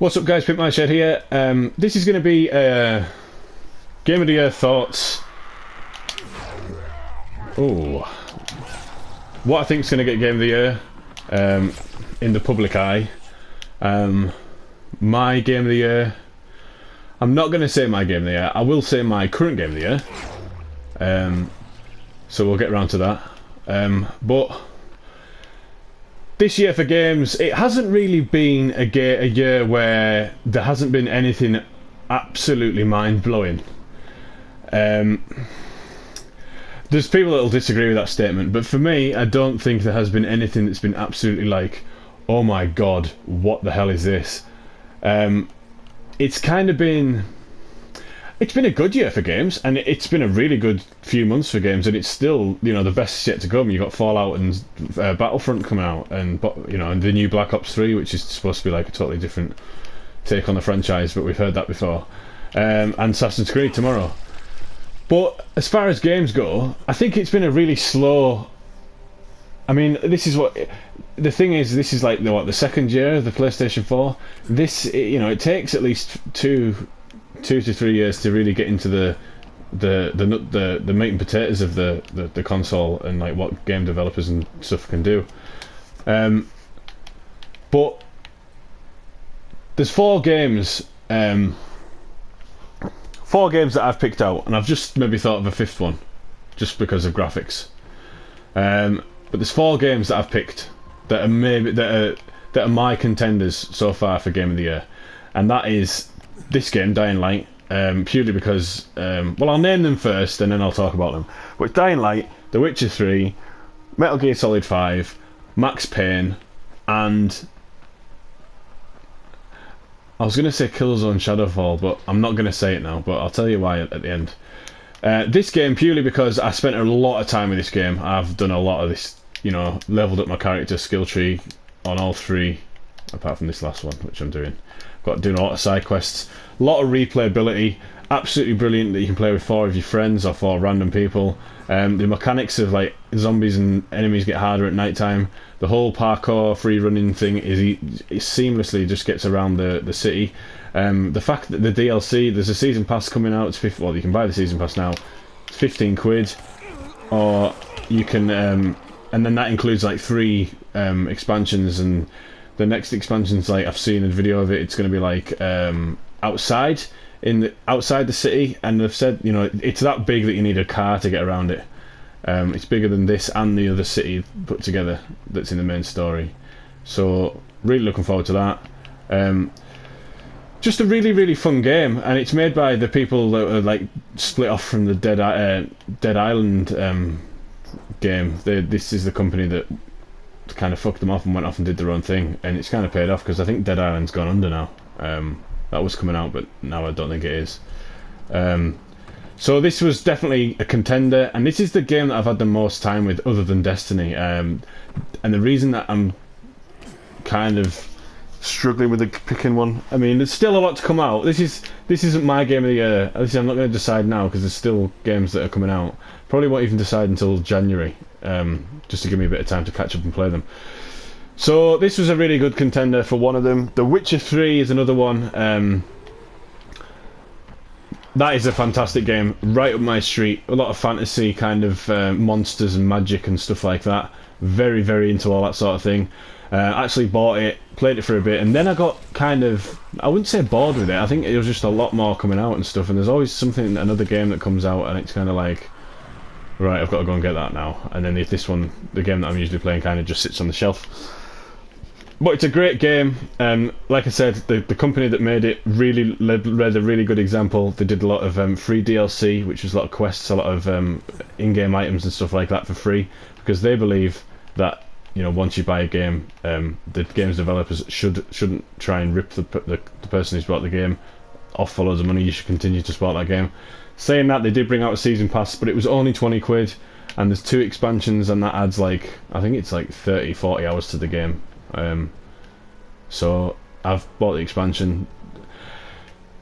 What's up, guys? Pimp My Shed here. This is going to be Game of the Year thoughts. Oh, what I think is going to get Game of the Year in the public eye. My Game of the Year. I'm not going to say my Game of the Year. I will say my current Game of the Year. So we'll get around to that. But this year for games, it hasn't really been a year where there hasn't been anything absolutely mind-blowing. There's people that will disagree with that statement, but for me, I don't think there has been anything that's been absolutely like, oh my god, what the hell is this? It's kind of been... It's been a good year for games, and it's been a really good few months for games, and it's still, you know, the best is yet to come. You've got Fallout and Battlefront coming out, and and the new Black Ops 3, which is supposed to be like a totally different take on the franchise, but we've heard that before, and Assassin's Creed tomorrow. But as far as games go, I think it's been a really slow... I mean, this is what... The thing is, this is like the second year of the PlayStation 4. This, you know, it takes at least two to 3 years to really get into the meat and potatoes of the console and like what game developers and stuff can do. But there's four games that I've picked out, and I've just maybe thought of a fifth one just because of graphics. But there's four games that I've picked that are my contenders so far for Game of the Year, and that is this game, Dying Light, purely because, well, I'll name them first and then I'll talk about them. But it's Dying Light, The Witcher 3, Metal Gear Solid 5, Max Payne, and I was going to say Killzone Shadowfall, but I'm not going to say it now, but I'll tell you why at the end. This game, purely because I spent a lot of time with this game. I've done a lot of this, you know, leveled up my character skill tree on all three, apart from this last one, which I'm doing. Got doing a lot of side quests, a lot of replayability, absolutely brilliant that you can play with four of your friends or four random people. The mechanics of like zombies and enemies get harder at night time. The whole parkour free running thing it seamlessly just gets around the city. The fact that the DLC, there's a season pass coming out. Well, you can buy the season pass now. It's 15 quid, or you can, and then that includes like 3 expansions, and the next expansion's like, I've seen a video of it, it's going to be like outside the city, and they've said, you know, it's that big that you need a car to get around it. It's bigger than this and the other city put together that's in the main story. So really looking forward to that. Just a really, really fun game, and it's made by the people that are like split off from the Dead Island game. This is the company that kind of fucked them off and went off and did their own thing, and it's kind of paid off because I think Dead Island's gone under now. That was coming out, but now I don't think it is. So this was definitely a contender, and this is the game that I've had the most time with other than Destiny, and the reason that I'm kind of struggling with picking one, I mean, there's still a lot to come out. This isn't my game of the year. I'm not going to decide now because there's still games that are coming out. Probably won't even decide until January, just to give me a bit of time to catch up and play them. So this was a really good contender for one of them. The Witcher 3 is another one. That is a fantastic game, right up my street. A lot of fantasy kind of monsters and magic and stuff like that. Very, very into all that sort of thing. Actually bought it, played it for a bit, and then I got kind of, I wouldn't say bored with it. I think it was just a lot more coming out and stuff, and there's always another game that comes out, and it's kind of like, right, I've got to go and get that now. And then if this one, the game that I'm usually playing, kind of just sits on the shelf. But it's a great game. Like I said, the company that made it really led a really good example. They did a lot of free DLC, which was a lot of quests, a lot of in-game items and stuff like that for free, because they believe that, you know, once you buy a game, the game's developers shouldn't try and rip the person who's bought the game off for loads of money. You should continue to support that game. Saying that, they did bring out a season pass, but it was only 20 quid, and there's 2 expansions, and that adds like, I think it's like 30-40 hours to the game. So I've bought the expansion,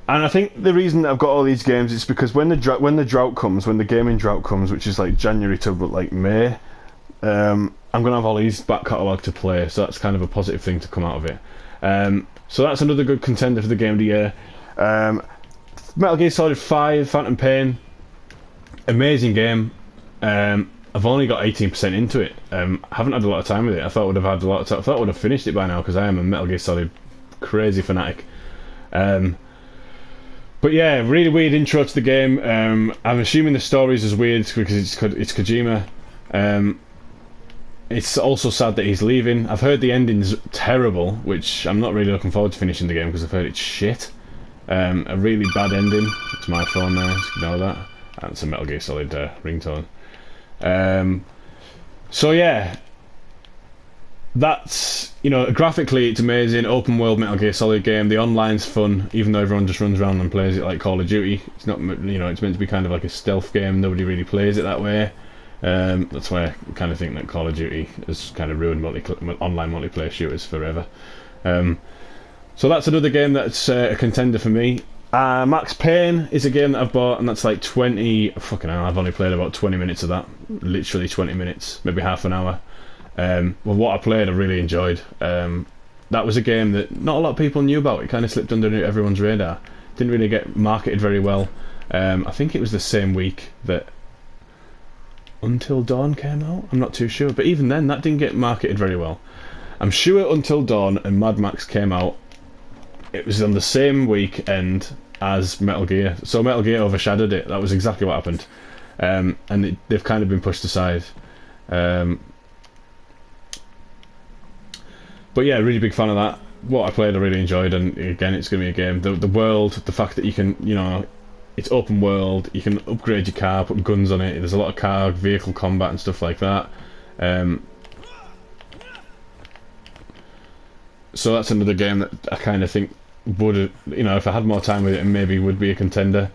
and I think the reason that I've got all these games is because when the drought comes, when the gaming drought comes, which is like January to like May, I'm gonna have all these back catalogue to play, so that's kind of a positive thing to come out of it. So that's another good contender for the game of the year. Metal Gear Solid 5, Phantom Pain, amazing game. I've only got 18% into it. I haven't had a lot of time with it. I thought I would have had a lot of time. I thought I would have finished it by now because I am a Metal Gear Solid crazy fanatic. But yeah, really weird intro to the game. I'm assuming the story's as weird because it's Kojima. It's also sad that he's leaving. I've heard the ending's terrible, which I'm not really looking forward to finishing the game because I've heard it's shit. A really bad ending. It's my phone there, just ignore that. That's a Metal Gear Solid ringtone. So yeah, that's, you know, graphically it's amazing. Open world Metal Gear Solid game. The online's fun, even though everyone just runs around and plays it like Call of Duty. It's not, you know, it's meant to be kind of like a stealth game. Nobody really plays it that way. That's why I kind of think that Call of Duty has kind of ruined online multiplayer shooters forever. So that's another game that's a contender for me. Max Payne is a game that I've bought, and that's like 20. Fucking hell, I've only played about 20 minutes of that. Literally 20 minutes, maybe half an hour. Well, what I played, I really enjoyed. That was a game that not a lot of people knew about. It kind of slipped under everyone's radar. Didn't really get marketed very well. I think it was the same week that Until Dawn came out. I'm not too sure, but even then, that didn't get marketed very well. I'm sure Until Dawn and Mad Max came out. It was on the same weekend as Metal Gear, so Metal Gear overshadowed it. That was exactly what happened, and they've kind of been pushed aside. But yeah, really big fan of that. What I played, I really enjoyed, and again, it's going to be a game. The world, the fact that you can, you know, it's open world. You can upgrade your car, put guns on it. There's a lot of car vehicle combat and stuff like that. So that's another game that I kind of think would, you know, if I had more time with it, and maybe would be a contender.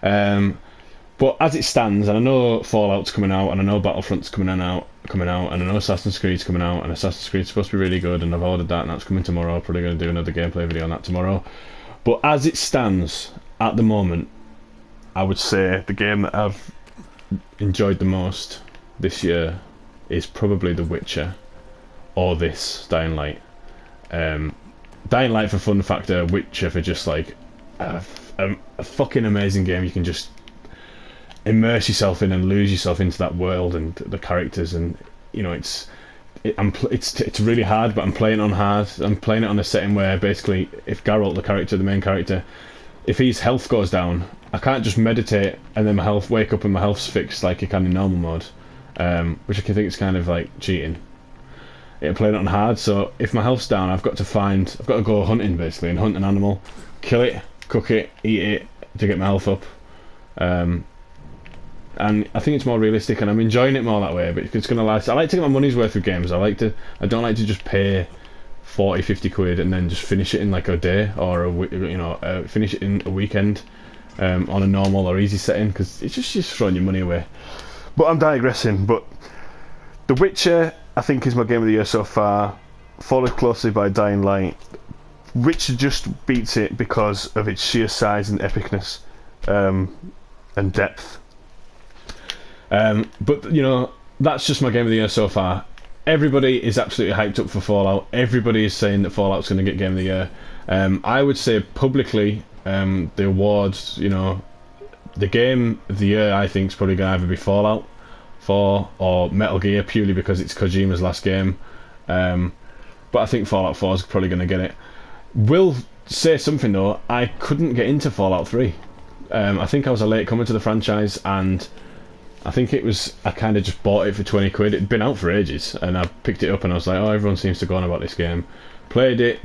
But as it stands, and I know Fallout's coming out, and I know Battlefront's coming out, and I know Assassin's Creed's coming out, and Assassin's Creed's supposed to be really good, and I've ordered that, and that's coming tomorrow. I'm probably going to do another gameplay video on that tomorrow. But as it stands at the moment, I would say the game that I've enjoyed the most this year is probably The Witcher, or this Dying Light. Dying Light for fun factor, Witcher for just like a fucking amazing game. You can just immerse yourself in and lose yourself into that world and the characters, and you know, it's really hard, but I'm playing it on hard. I'm playing it on a setting where basically, if Geralt, the main character, if his health goes down, I can't just meditate and then wake up and my health's fixed like you can in normal mode, which I can think is kind of like cheating. I'm playing it on hard, so if my health's down, I've got to go hunting basically, and hunt an animal, kill it, cook it, eat it to get my health up. And I think it's more realistic, and I'm enjoying it more that way. But it's gonna last. I like to get my money's worth with games. I don't like to just pay 40-50 quid and then just finish it in like a day, or finish it in a weekend on a normal or easy setting, because it's just throwing your money away. But I'm digressing. But The Witcher, I think, is my game of the year so far, followed closely by Dying Light. Witcher just beats it because of its sheer size and epicness, and depth. But you know, that's just my game of the year so far. Everybody is absolutely hyped up for Fallout. Everybody is saying that Fallout's going to get game of the year. I would say publicly, the awards, you know, the game of the year, I think, is probably going to either be Fallout 4 or Metal Gear, purely because it's Kojima's last game. But I think Fallout 4 is probably going to get it. Will say something though, I couldn't get into Fallout 3. I think I was a late comer to the franchise, and I think I kind of just bought it for 20 quid. It'd been out for ages, and I picked it up and I was like, oh, everyone seems to go on about this game. Played it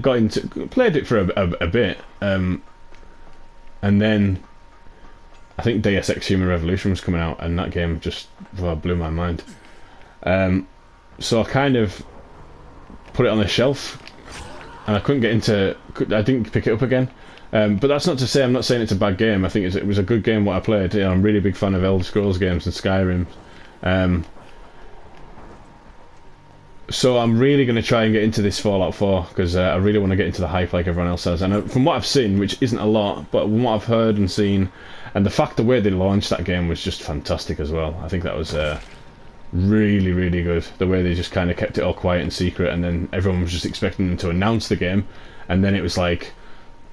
for a bit, and then I think Deus Ex Human Revolution was coming out, and that game just blew my mind. So I kind of put it on the shelf, and I didn't pick it up again. But that's not to say, I'm not saying it's a bad game. I think it was a good game what I played. You know, I'm a really big fan of Elder Scrolls games and Skyrim. So I'm really going to try and get into this Fallout 4, because I really want to get into the hype like everyone else has. And from what I've seen, which isn't a lot, but from what I've heard and seen, and the way they launched that game was just fantastic as well. I think that was really, really good. The way they just kind of kept it all quiet and secret, and then everyone was just expecting them to announce the game, and then it was like,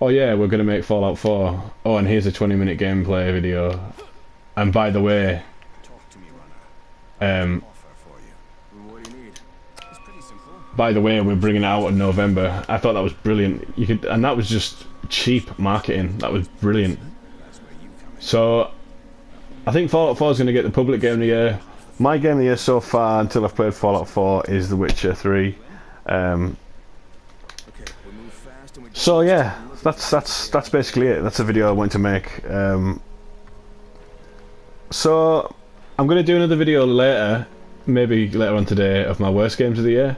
oh yeah, we're gonna make Fallout 4. Oh, and here's a 20-minute gameplay video. And by the way, by the way, we're bringing it out in November. I thought that was brilliant. You could, and that was just cheap marketing. That was brilliant. So, I think Fallout 4 is going to get the public game of the year. My game of the year so far, until I've played Fallout 4, is The Witcher 3. So yeah, that's basically it. That's the video I wanted to make. So I'm going to do another video later, maybe later on today, of my worst games of the year.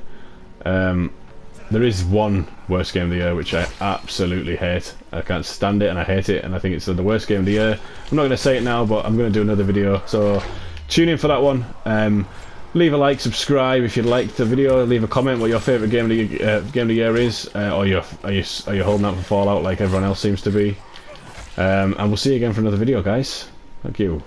There is one worst game of the year which I absolutely hate. I can't stand it and I hate it, and I think it's the worst game of the year. I'm not going to say it now, but I'm going to do another video, so tune in for that one. Leave a like, subscribe if you liked the video, leave a comment what your favourite game of the year is, or are you holding out for Fallout like everyone else seems to be. And we'll see you again for another video, guys. Thank you.